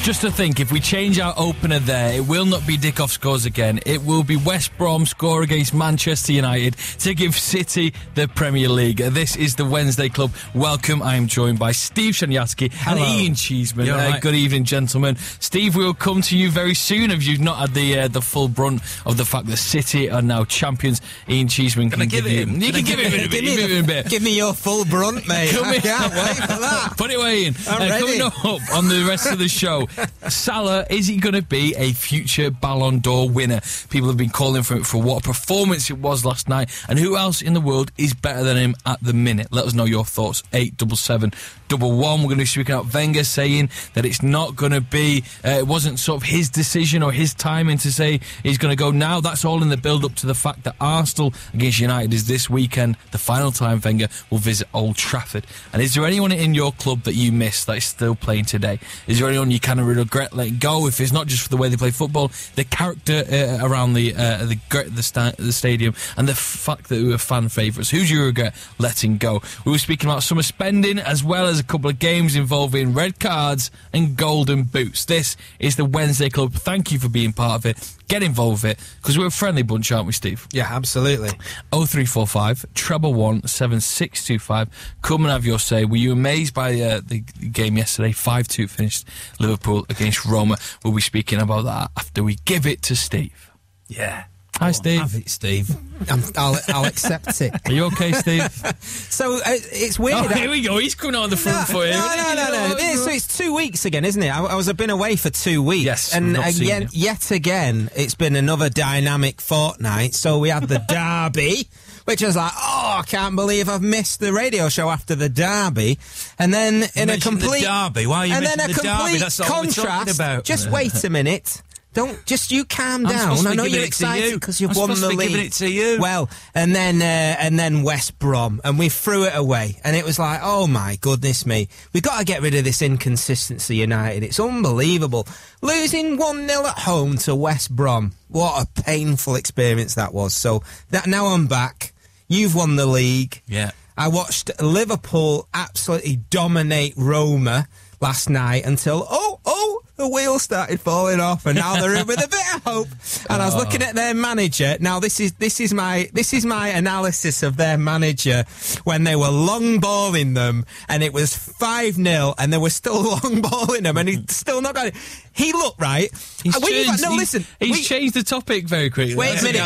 Just to think, if we change our opener there, it will not be Dickoff scores again. It will be West Brom score against Manchester United to give City the Premier League. This is the Wednesday Club. Welcome. I am joined by Steve Shanyaski and Ian Cheeseman. Right. Good evening, gentlemen. Steve, we will come to you very soon if you've not had the full brunt of the fact that City are now champions. Ian Cheeseman can give you... You can give him a bit. Give me your full brunt, mate. I can't wait for that. Put it away, Ian. Coming up on the rest of the show, Salah, is he going to be a future Ballon d'Or winner? People have been calling for it for what a performance it was last night, and who else in the world is better than him at the minute? Let us know your thoughts. 87711. We're going to be speaking out Wenger saying that it's not going to be, it wasn't sort of his decision or his timing to say he's going to go now. That's all in the build-up to the fact that Arsenal against United is this weekend, the final time Wenger will visit Old Trafford. And is there anyone in your club that you miss that is still playing today? Is there anyone you kind of regret letting go, if it's not just for the way they play football, the character around the stadium, and the fact that we were fan favourites? Who do you regret letting go? We were speaking about summer spending, as well as a couple of games involving red cards and golden boots. This is the Wednesday Club. Thank you for being part of it. Get involved with it, because we're a friendly bunch, aren't we, Steve? Yeah, absolutely. 0345 111 7625. Come and have your say. Were you amazed by the game yesterday? 5-2 finished, Liverpool against Roma. We'll be speaking about that after we give it to Steve. Yeah. Hi, Steve. Have it, Steve. I'll accept it. Are you okay, Steve? So it's weird. Oh, here we go. He's coming out on the front foot. No. So it's 2 weeks again, isn't it? I've been away for 2 weeks. Yes, and yet again, it's been another dynamic fortnight. So we had the derby, which I was like, I can't believe I've missed the radio show after the derby. And then in a complete derby. Why are you missing the derby? That's all we're talking about. Just wait a minute. You calm down. I know you're excited because you've won the league. Giving it to you. Well, and then West Brom, and we threw it away, and it was like, oh my goodness me, we've got to get rid of this inconsistency, United. It's unbelievable. Losing 1-0 at home to West Brom. What a painful experience that was. So now I'm back. You've won the league. Yeah. I watched Liverpool absolutely dominate Roma last night until the wheels started falling off, and now they're in with a bit of hope. And I was looking at their manager. Now this is my analysis of their manager when they were long balling them, and it was 5-0, and they were still long balling them, and he's still not got it. He looked right. He's changed the topic very quickly. Wait a minute.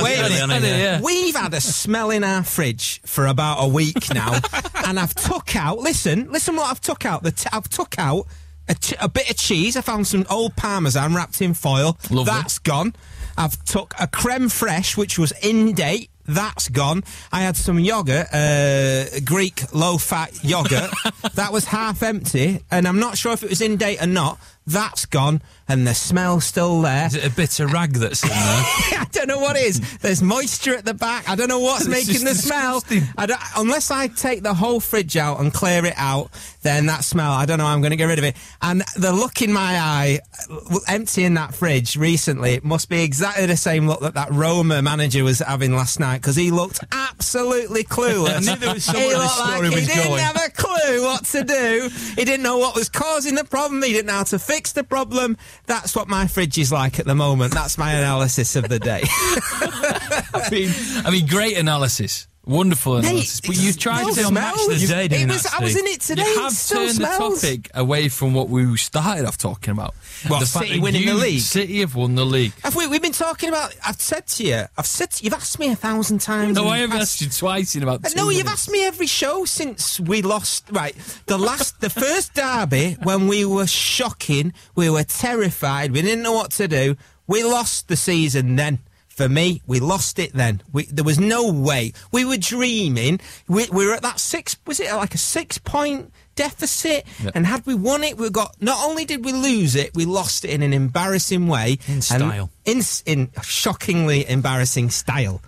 Yeah. We've had a smell in our fridge for about a week now, and I've took out. Listen what I've took out. I've took out a bit of cheese. I found some old Parmesan wrapped in foil. Lovely. That's gone. I've took a creme fraiche, which was in date. That's gone. I had some yoghurt, Greek low-fat yoghurt. That was half empty, and I'm not sure if it was in date or not. That's gone, and the smell's still there. Is it a bitter rag that's in there? I don't know what it is. There's moisture at the back. I don't know what's making the smell. Unless I take the whole fridge out and clear it out, then that smell, I don't know, I'm going to get rid of it. And the look in my eye, emptying that fridge recently, it must be exactly the same look that Roma manager was having last night, because he looked absolutely clueless. I knew there was somewhere this story was going. He didn't have a clue what to do. He didn't know what was causing the problem. He didn't know how to fix the problem. That's what my fridge is like at the moment. That's my analysis of the day. I mean, great analysis. Wonderful analysis. But you tried to match the day, didn't you? I was in it today. You have turned the topic away from what we started off talking about. What, the City winning the league? City have won the league. We've been talking about... I've said to you, you've asked me 1,000 times. No, I haven't asked you twice in about 2 No, minutes. you've asked me every show since we lost... Right, the first derby, when we were shocking, we were terrified, we didn't know what to do, we lost the season then. For me, we lost it then. There was no way. We were dreaming. We were at that was it like a 6-point deficit? Yep. And had we won it, not only did we lose it, we lost it in an embarrassing way. In style. In shockingly embarrassing style.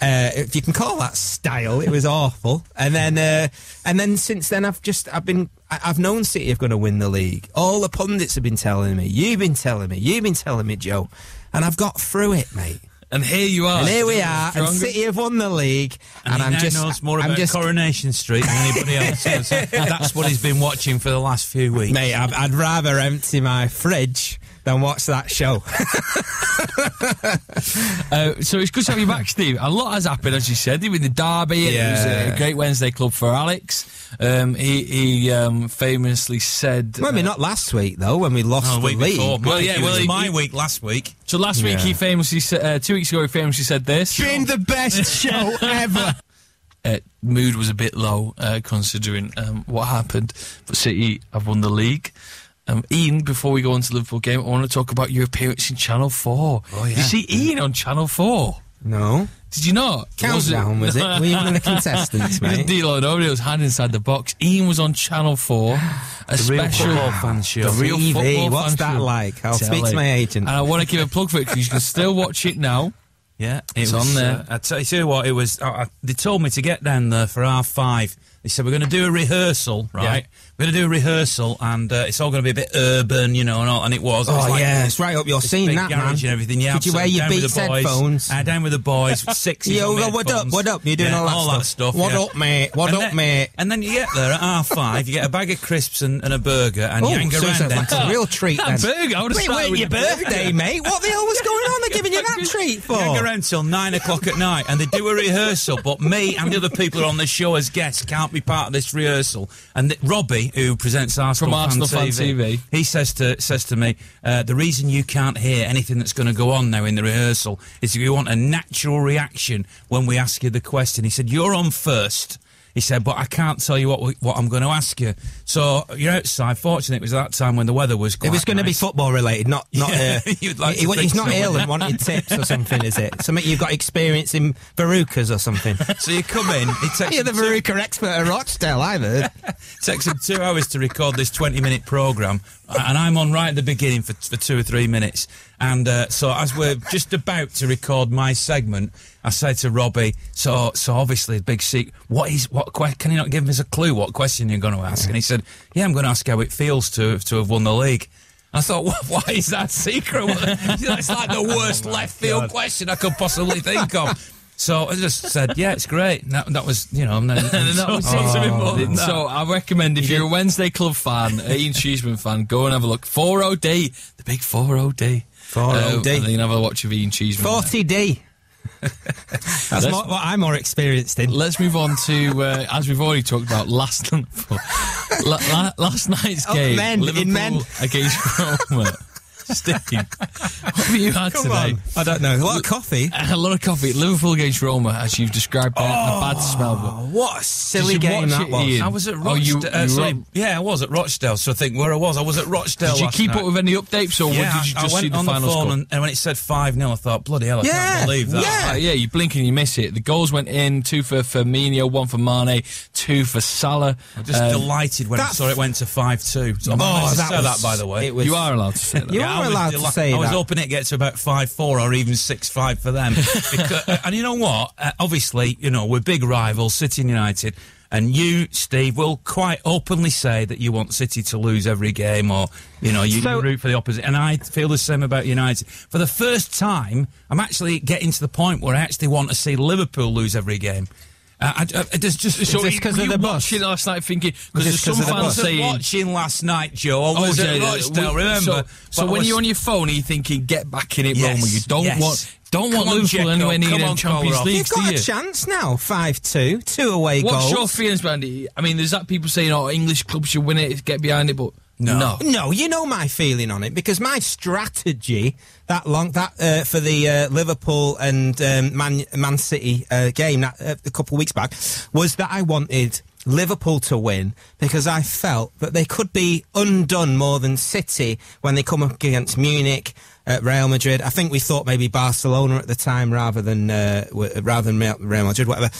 If you can call that style, it was awful. And then since then, I've known City are going to win the league. All the pundits have been telling me. You've been telling me, Joe. And I've got through it, mate. And here you are. And here we are, and City have won the league. And he knows more about Coronation Street than anybody else does. That's what he's been watching for the last few weeks. Mate, I'd rather empty my fridge than watch that show. So it's good to have you back, Steve. A lot has happened, as you said. Even the derby, it was a great Wednesday club for Alex. He famously said... Maybe not last week, though, when we lost the league. Before. It was my week last week. So last week, he famously said... 2 weeks ago, he famously said this. Been the best show ever. Mood was a bit low, considering what happened. But City have won the league. Ian, before we go on to the Liverpool game, I want to talk about your appearance in Channel 4. Oh, yeah. Did you see Ian on Channel 4? No. Did you not? Countdown, was it? Were you one of the contestants, mate? The deal, nobody was hiding inside the box. Ian was on Channel 4. The real football fan show. The real football What's fan that show. like? I'll speak to my agent. And I want to give a plug for it, because you can still watch it now. Yeah, it's on there. I tell you what, it was. They told me to get down there for 5:30. They said we're going to do a rehearsal, right? Yeah. We're going to do a rehearsal, and it's all going to be a bit urban, and all. And it was. It's right up your scene, that man. And everything. Yeah, did you wear your Beats headphones? Down with the boys, 6. What up? You're doing all that stuff. What up, mate? Mate? And then you get there at 5:30. You get a bag of crisps and a burger, and you hang around. It's a real treat. That burger. I would have started with your birthday, mate. What the hell was going on? They're giving you that treat for. Hang around till 9 o'clock at night, and they do a rehearsal. But me and the other people who are on the show as guests can't be part of this rehearsal. And Robbie, who presents Arsenal Fan TV, he says to me, the reason you can't hear anything that's going to go on now in the rehearsal is if you want a natural reaction when we ask you the question. He said, you're on first. He said, but I can't tell you what I'm going to ask you. So you're outside. Fortunately, it was at that time when the weather was quite It was going to be football related, not. You'd like he's not ill and wanted tips or something, is it? Something you've got experience in Verucas or something. So you come in. You're the Veruca expert at Rochdale, I've heard. It takes him 2 hours to record this 20-minute programme, and I'm on right at the beginning for 2 or 3 minutes. And so as we're just about to record my segment, I said to Robbie, so obviously big secret. Can you not give us a clue what question you're going to ask? And he said, yeah, I'm going to ask how it feels to have won the league. I thought, why is that secret? It's like the worst left field question I could possibly think of. So I just said, yeah, it's great. That was, and then that was So I recommend, if you're a Wednesday Club fan, Ian Cheeseman fan, go and have a look. 4OD, the big 4OD. 4OD. And then you can have a watch of Ian Cheeseman. 40D. That's what I'm more experienced in. Let's move on to, as we've already talked about, last night's game, Liverpool against Roma. Steve, what have you had today? On. I don't know. A lot of coffee. A lot of coffee. Liverpool against Roma, as you've described, a bad smell. But what a silly game that was. Ian? I was at Rochdale. I was at Rochdale, so I think where I was at Rochdale. Did you keep up with any updates, or did you just see the final score? And when it said 5-0, I thought, bloody hell, I can't believe that. Yeah, you blink and you miss it. The goals went in, 2 for Firmino, 1 for Mane, 2 for Salah. I'm just delighted when I saw it went to 5-2. So that, by the way. You are allowed to say that. You are allowed to say that. I was hoping it gets to about 5-4 or even 6-5 for them. And you know what? Obviously, we're big rivals, City and United. And you, Steve, will quite openly say that you want City to lose every game, or, you root for the opposite. And I feel the same about United. For the first time, I'm actually getting to the point where I actually want to see Liverpool lose every game. Because of the bus. Watching last night thinking, because there's some fans saying, watching last night, Joe. I was at Rochdale, remember? So when you're on your phone, are you thinking, get back in it, Roma? You don't want Liverpool anywhere near them Champions League. You've got a chance now, 5-2, 2 away goals. What's your feelings behind it? I mean, there's that people saying, English clubs should win it, get behind it, but no, you know my feeling on it, because my strategy for the Liverpool and Man City game a couple of weeks back was that I wanted Liverpool to win, because I felt that they could be undone more than City when they come up against Munich, Real Madrid. I think we thought maybe Barcelona at the time rather than Real Madrid, whatever.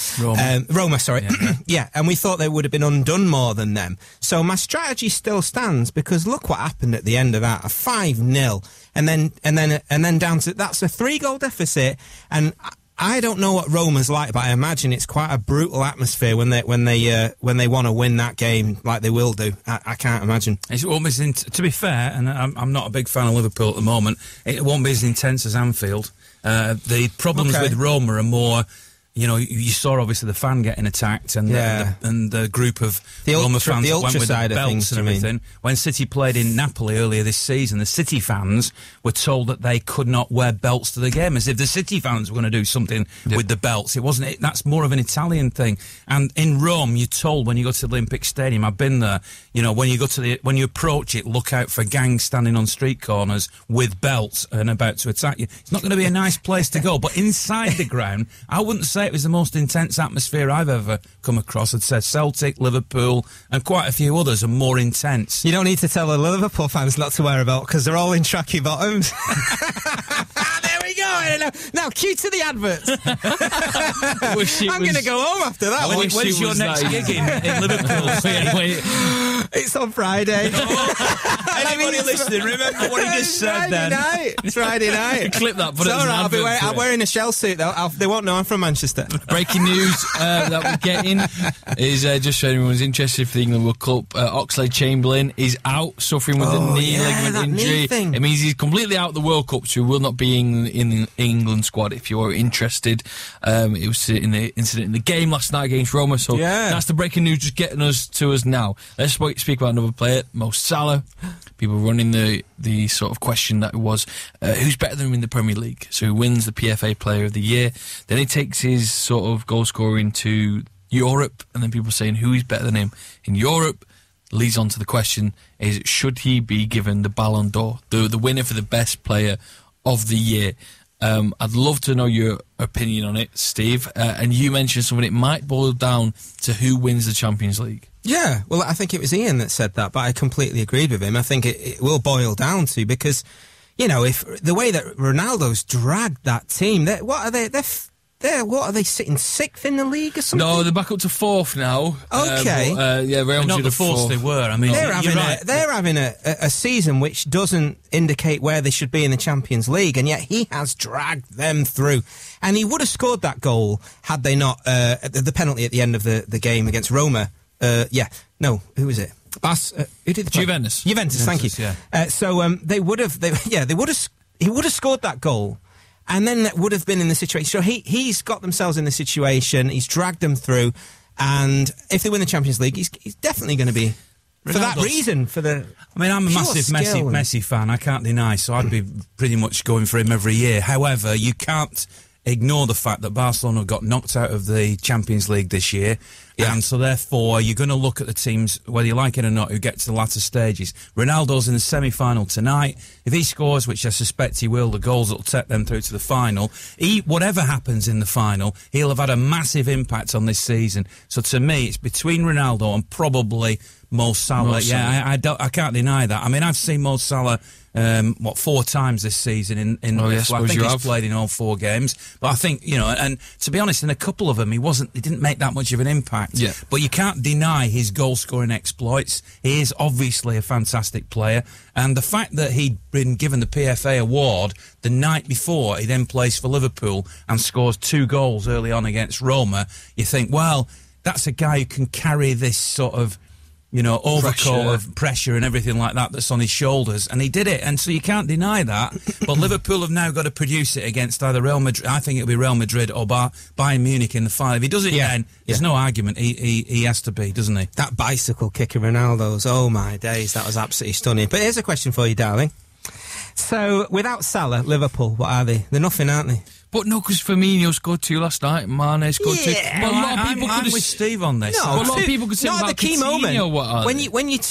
Roma, sorry. Yeah, and we thought they would have been undone more than them. So my strategy still stands, because look what happened at the end of that, a 5-0, and then down to, that's a 3-goal deficit, and I don't know what Roma's like, but I imagine it's quite a brutal atmosphere when they want to win that game like they will do. I can't imagine. It won't be to be fair, and I'm not a big fan of Liverpool at the moment. It won't be as intense as Anfield. The problems with Roma are more. You know, you saw obviously the fan getting attacked and the group of Roma fans that went with the belts and everything. When City played in Napoli earlier this season, the City fans were told that they could not wear belts to the game, as if the City fans were going to do something with the belts. It wasn't. That's more of an Italian thing. And in Rome, you're told when you go to the Olympic Stadium, I've been there. You know, when you approach it, look out for gangs standing on street corners with belts and about to attack you. It's not going to be a nice place to go. But inside the ground, I wouldn't say it was the most intense atmosphere I've ever come across. I'd say Celtic, Liverpool, and quite a few others are more intense. You don't need to tell the Liverpool fans not to wear a belt because they're all in tracky bottoms. There we go. Now, cue to the adverts. I'm going to go home after that. When's your next gig in Liverpool? It's on Friday. Anybody listening, remember what he just said then. It's Friday night. Clip that, but I'm wearing a shell suit, though. They won't know I'm from Manchester. Breaking news that we're getting is, just so anyone's interested for the England World Cup, Oxlade-Chamberlain is out, suffering with a knee ligament injury. It means he's completely out of the World Cup, so he will not be in the England squad if you're interested. It was in the incident in the game last night against Roma, so that's the breaking news just getting us to us now. Let's speak about another player, Mo Salah. People running the sort of question that it was, who's better than him in the Premier League? So he wins the PFA Player of the Year. Then he takes his sort of goal scoring to Europe, and then people saying who is better than him in Europe leads on to the question is, should he be given the Ballon d'Or, the winner for the best player of the year? I'd love to know your opinion on it, Steve. And you mentioned something, it might boil down to who wins the Champions League. Yeah, well, I think it was Ian that said that, but I completely agreed with him. I think it will boil down to, because, you know, if the way that Ronaldo's dragged that team, what are they? What are they, sitting sixth in the league or something? No, they're back up to fourth now. Okay, Real not the fourth they were. I mean, they're having a season which doesn't indicate where they should be in the Champions League, and yet he has dragged them through. And he would have scored that goal had they not the penalty at the end of the game against Roma. Who was it? Who did the play? Juventus, thank you. Yeah. He would have scored that goal, and then that would have been in the situation. So he's got themselves in the situation. He's dragged them through, and if they win the Champions League, he's definitely going to be. For that reason, I mean, I'm a massive Messi fan. I can't deny. So I'd be pretty much going for him every year. However, you can't ignore the fact that Barcelona got knocked out of the Champions League this year. Yeah. And so therefore you're going to look at the teams, whether you like it or not, who get to the latter stages. Ronaldo's in the semi-final tonight. If he scores, which I suspect he will, the goals that will take them through to the final, whatever happens in the final, he'll have had a massive impact on this season. So to me, it's between Ronaldo and probably Mo Salah. Yeah, I can't deny that. I mean, I've seen Mo Salah 4 times this season I think he's played in all 4 games. But I think, you know, and to be honest, in a couple of them he didn't make that much of an impact. Yeah. But you can't deny his goal scoring exploits. He is obviously a fantastic player, and the fact that he'd been given the PFA award the night before he then plays for Liverpool and scores 2 goals early on against Roma, you think, well, that's a guy who can carry this sort of, you know, overcoat of pressure and everything like that that's on his shoulders, and he did it, and so you can't deny that. But Liverpool have now got to produce it against either Real Madrid, I think it'll be Real Madrid, or Bayern Munich in the final. If he does it then, there's no argument, he has to be, doesn't he? That bicycle kick of Ronaldo's, oh my days, that was absolutely stunning. But here's a question for you, darling. So, without Salah, Liverpool, what are they? They're nothing, aren't they? But no, because Firmino scored 2 last night, Mane scored 2. But a lot of people I'm with Steve on this. No, a lot of people could say not about at the key Coutinho, moment. When you're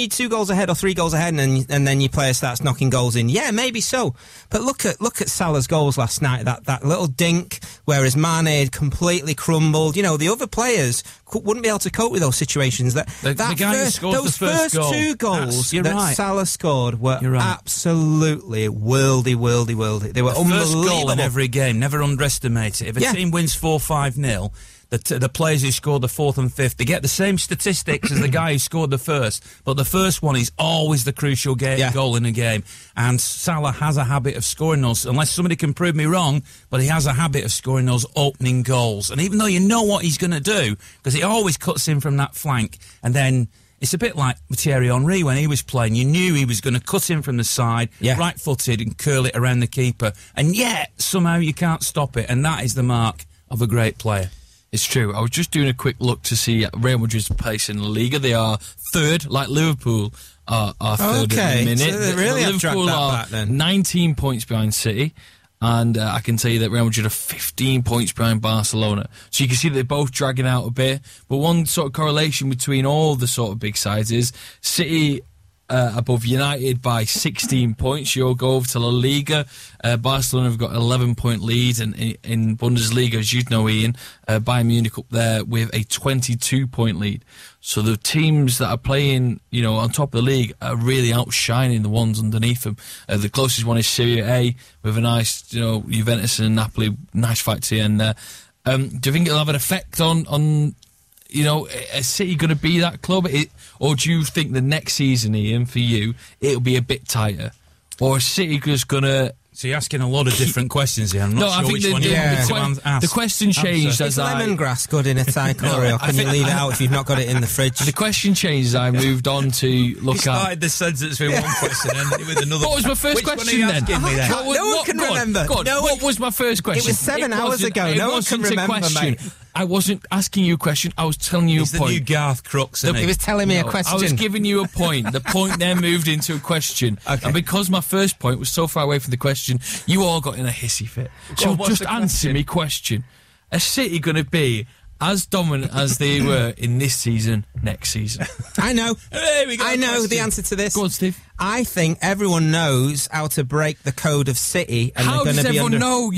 2 goals ahead or 3 goals ahead, and then your player starts knocking goals in. Yeah, maybe so. But look at Salah's goals last night. That little dink, whereas Mane had completely crumbled. You know, the other players wouldn't be able to cope with those situations. The guy who scored those the first goal, 2 goals that right. Salah scored were absolutely worldy. They were unbelievable. First goal in every game. Never underestimate it. If a team wins 4-5-0, the players who scored the fourth and fifth, they get the same statistics as the guy who scored the first, but the first one is always the crucial goal in a game. And Salah has a habit of scoring those, unless somebody can prove me wrong, but he has a habit of scoring those opening goals. And even though you know what he's going to do, because he always cuts in from that flank, and then it's a bit like Thierry Henry when he was playing. You knew he was going to cut in from the side, right-footed, and curl it around the keeper. And yet, somehow you can't stop it, and that is the mark of a great player. It's true. I was just doing a quick look to see Real Madrid's place in La Liga. They are third, like Liverpool are third at the minute. So they really have dragged that back then. 19 points behind City. And I can tell you that Real Madrid are 15 points behind Barcelona. So you can see they're both dragging out a bit. But one sort of correlation between all the sort of big sides is City above United by 16 points. You'll go over to La Liga. Barcelona have got an 11-point lead. And in Bundesliga, as you know, Ian, Bayern Munich up there with a 22-point lead. So the teams that are playing, on top of the league are really outshining the ones underneath them. The closest one is Serie A with a nice, Juventus and Napoli, nice fight to the end there. Do you think it'll have an effect on is City going to be that club? Or do you think the next season, Ian, for you, it'll be a bit tighter? Or is City just going to... So you're asking a lot of different questions here. I'm not sure which one you want me to ask. The question changed as lemongrass good in a Thai curry, or can you leave it out if you've not got it in the fridge? The question changed as I moved on to look at... You started the sentence with one question and ended with another. What was my first question then? No one can remember. What was my first question? It was 7 hours ago. No one can remember, mate. I wasn't asking you a question. I was telling you a point. He's the new Garth Crooks, isn't he? He was telling me a question. I was giving you a point. The point then moved into a question. Okay. And because my first point was so far away from the question, you all got in a hissy fit. So just answer me question. Are City going to be as dominant as they were in this season next season? I know. I know the answer to this. Go on, Steve. I think everyone knows how to break the code of City. And how does everyone know?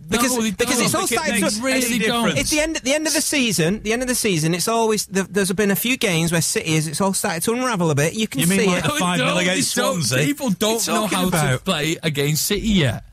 Because it's all starting to really don't. It's the end of the season. The end of the season. It's always there's been a few games where City it's all started to unravel a bit. You can see like it. 5-0 against Swansea. People don't know how to play against City yet.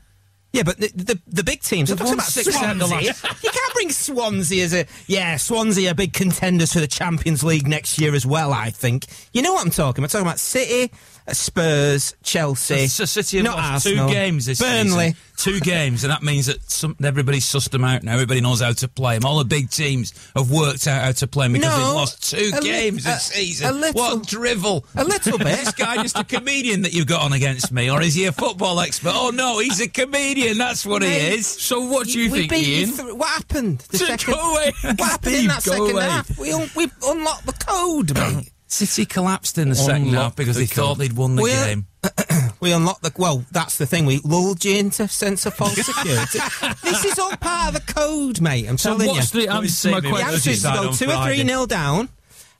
Yeah, but the big teams. I'm talking about Swansea. You can't bring Swansea as Swansea are big contenders for the Champions League next year as well, I think. You know what I'm talking about? I'm talking about City, Spurs, Chelsea. So City have not lost Arsenal, 2 games this Burnley. season. 2 games, and that means that everybody's sussed them out now. Everybody knows how to play them. All the big teams have worked out how to play them because they've lost 2 games this season. What drivel. A little bit. Is this guy just a comedian that you've got on against me, or is he a football expert? Oh, no, he's a comedian. That's what he is. So what do you think, Ian? What happened? Go away. What happened in that second half? We unlocked the code, mate. City collapsed in the second half because they thought they'd won the game. We unlocked that's the thing. We lulled you into a sense of false security. This is all part of the code, mate. I'm telling you. What's the answer to my question? The answer is to go 2 or 3-0 down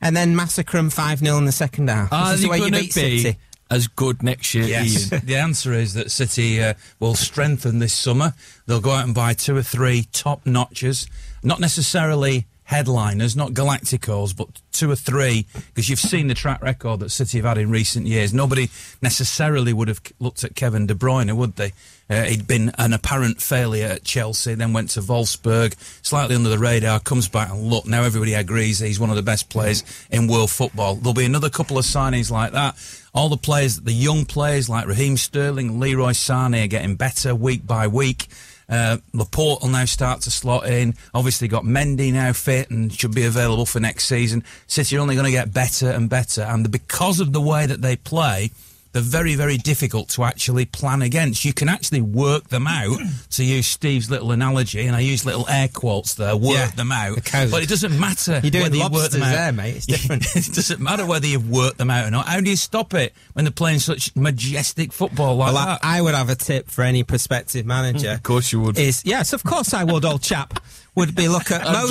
and then massacre them 5-0 in the second half. Are this is they the way you going beat to be City. as good next year, Yes. Ian? The answer is that City will strengthen this summer. They'll go out and buy 2 or 3 top notchers, not necessarily headliners, not Galacticos, but 2 or 3, because you've seen the track record that City have had in recent years. Nobody necessarily would have looked at Kevin De Bruyne, would they? He'd been an apparent failure at Chelsea, then went to Wolfsburg, slightly under the radar, comes back and look, now everybody agrees he's one of the best players in world football. There'll be another couple of signings like that. All the young players like Raheem Sterling, Leroy Sané are getting better week by week. Laporte will now start to slot in. Obviously got Mendy now fit and should be available for next season. City are only going to get better and better, and because of the way that they play, they're very, very difficult to actually plan against. You can actually work them out, to use Steve's little analogy, and I use little air quotes there, them out. But it doesn't matter You're doing whether you work them out. there, mate. It's different. It doesn't matter whether you've worked them out or not. How do you stop it when they're playing such majestic football like that? I would have a tip for any prospective manager. Of course you would. Yes, of course I would, old chap. Would be look at Mo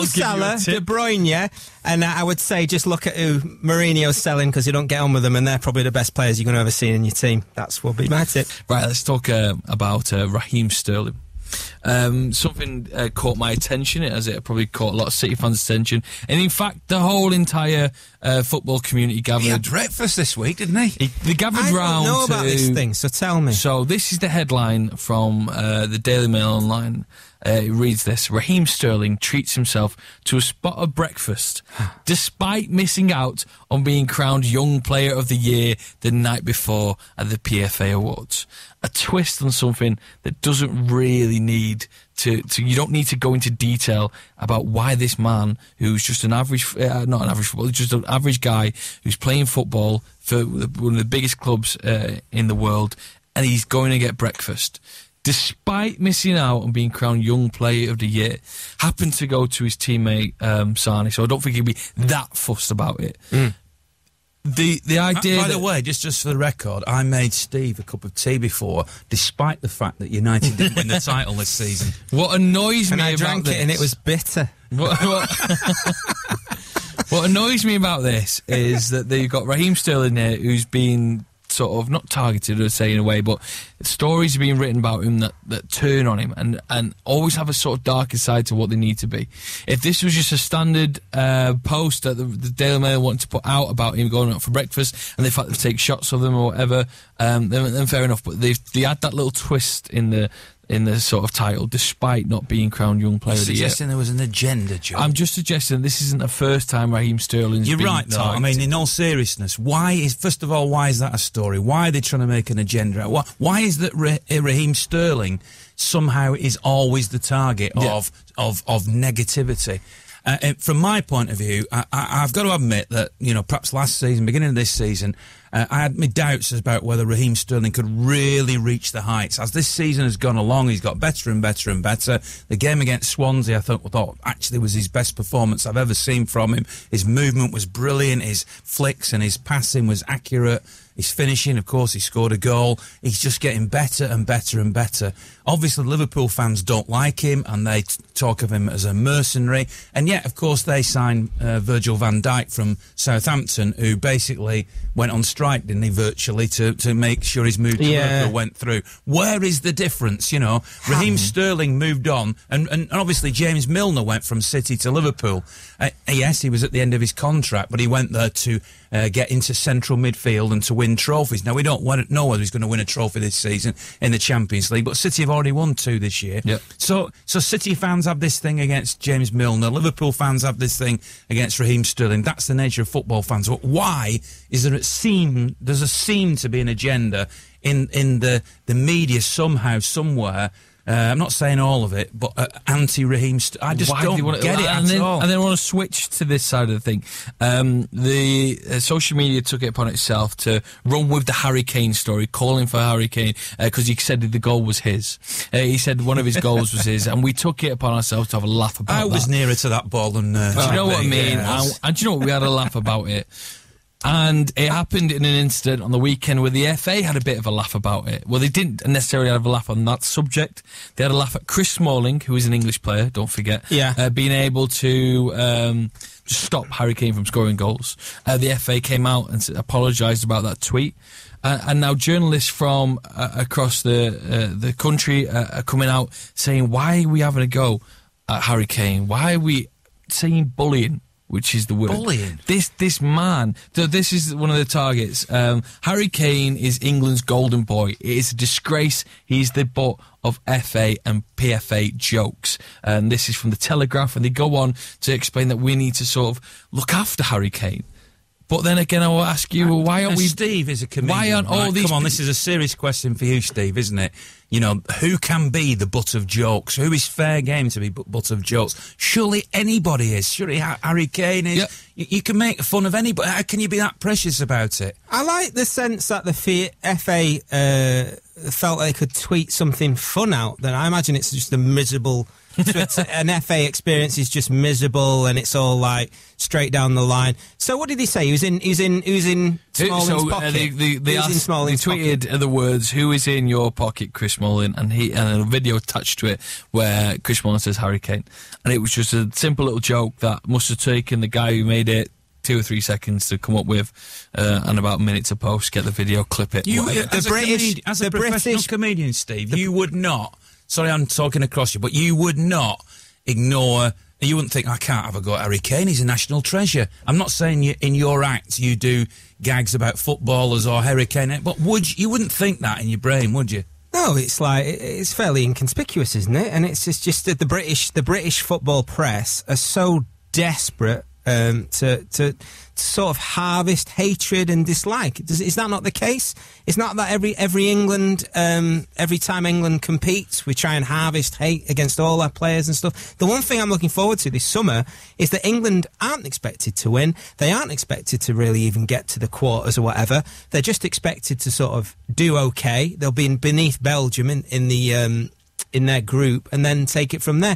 Salah, De Bruyne, and I would say just look at who Mourinho's selling, because you don't get on with them, and they're probably the best players you're going to ever see in your team. That's what be my tip. Right, let's talk about Raheem Sterling. Something caught my attention, as it probably caught a lot of City fans' attention, and in fact the whole entire football community gathered. He had breakfast this week, didn't he? They gathered round. I don't know about this thing, so tell me. So this is the headline from the Daily Mail Online. It reads this: Raheem Sterling treats himself to a spot of breakfast, despite missing out on being crowned Young Player of the Year the night before at the PFA Awards. A twist on something that doesn't really need to you don't need to go into detail about why this man, who's just an average, not an average footballer, just an average guy who's playing football for one of the biggest clubs in the world, and he's going to get breakfast, despite missing out on being crowned Young Player of the Year, happened to go to his teammate Sani, so I don't think he'd be that fussed about it. The idea. By the way, just for the record, I made Steve a cup of tea before, despite the fact that United didn't win the title this season. What annoys me I about drank this, it and it was bitter. What annoys me about this is that they've got Raheem Sterling here, who's been sort of not targeted, or say in a way, but stories are being written about him that turn on him and always have a sort of darker side to what they need to be. If this was just a standard post that the Daily Mail wanted to put out about him going out for breakfast and the fact they take shots of them or whatever, then fair enough. But they add that little twist in the sort of title, despite not being crowned Young Player of the Year. Suggesting there was an agenda, Joe. I'm just suggesting this isn't the first time Raheem Sterling's You're been right, though. targeted. I mean, in all seriousness, first of all, why is that a story? Why are they trying to make an agenda? Why is that Raheem Sterling somehow is always the target of negativity? From my point of view, I've got to admit that, perhaps last season, beginning of this season, I had my doubts about whether Raheem Sterling could really reach the heights. As this season has gone along, he's got better and better and better. The game against Swansea, I thought actually was his best performance I've ever seen from him. His movement was brilliant. His flicks and his passing was accurate. His finishing, of course, he scored a goal. He's just getting better and better and better. Obviously, Liverpool fans don't like him, and they talk of him as a mercenary. And yet, of course, they signed Virgil van Dijk from Southampton, who basically went on strike, didn't he, virtually, to make sure his move to Liverpool went through. Where is the difference, Raheem Sterling moved on, and obviously James Milner went from City to Liverpool. Yes, he was at the end of his contract, but he went there to get into central midfield and to win trophies. Now, we don't know whether he's going to win a trophy this season in the Champions League, but City have already won 2 this year. Yep. So City fans have this thing against James Milner. Liverpool fans have this thing against Raheem Sterling. That's the nature of football fans. But why is there there's a seem to be an agenda in the media somehow, somewhere? I'm not saying all of it, but anti-Raheem I just don't get it at all. And then I want to switch to this side of the thing. The social media took it upon itself to run with the Harry Kane story, calling for Harry Kane, because he said the goal was his. He said one of his goals was his, and we took it upon ourselves to have a laugh about that. I was nearer to that ball than... do you know what I mean? And do you know what? We had a laugh about it. And it happened in an incident on the weekend where the FA had a bit of a laugh about it. Well, they didn't necessarily have a laugh on that subject. They had a laugh at Chris Smalling, who is an English player, don't forget, being able to stop Harry Kane from scoring goals. The FA came out and apologised about that tweet. And now journalists from across the country are coming out saying, why are we having a go at Harry Kane? Why are we saying bullying? Which is the word. Bullying. This man. This is one of the targets. Harry Kane is England's golden boy. It is a disgrace. He's the butt of FA and PFA jokes. And this is from the Telegraph, and they go on to explain that we need to sort of look after Harry Kane. But then again, I will ask you, why aren't we... Steve is a comedian. Why aren't all these... Come on, this is a serious question for you, Steve, isn't it? Who can be the butt of jokes? Who is fair game to be butt of jokes? Surely anybody is. Surely Harry Kane is. Yep. You can make fun of anybody. How can you be that precious about it? I like the sense that the FA felt they could tweet something fun out. Then I imagine it's just a miserable... an FA experience is just miserable, and it's all like straight down the line. So what did he say? He was in Smalling's pocket. They tweeted the words, "Who is in your pocket, Chris Smalling?" and a video attached to it where Chris Smalling says Harry Kane, and it was just a simple little joke that must have taken the guy who made it 2 or 3 seconds to come up with, and about a minute to post, get the video, clip it. As a professional comedian, Steve, you would not. Sorry, I'm talking across you, but you would not ignore... You wouldn't think, I can't have a go at Harry Kane, he's a national treasure. I'm not saying in your act you do gags about footballers or Harry Kane, but you wouldn't think that in your brain, would you? No, it's like it's fairly inconspicuous, isn't it? And it's just that the British football press are so desperate to sort of harvest hatred and dislike. Is that not the case? It's not that every England, every time England competes, we try and harvest hate against all our players and stuff. The one thing I'm looking forward to this summer is that England aren't expected to win. They aren't expected to really even get to the quarters or whatever. They're just expected to sort of do okay. They'll be beneath Belgium in their group and then take it from there.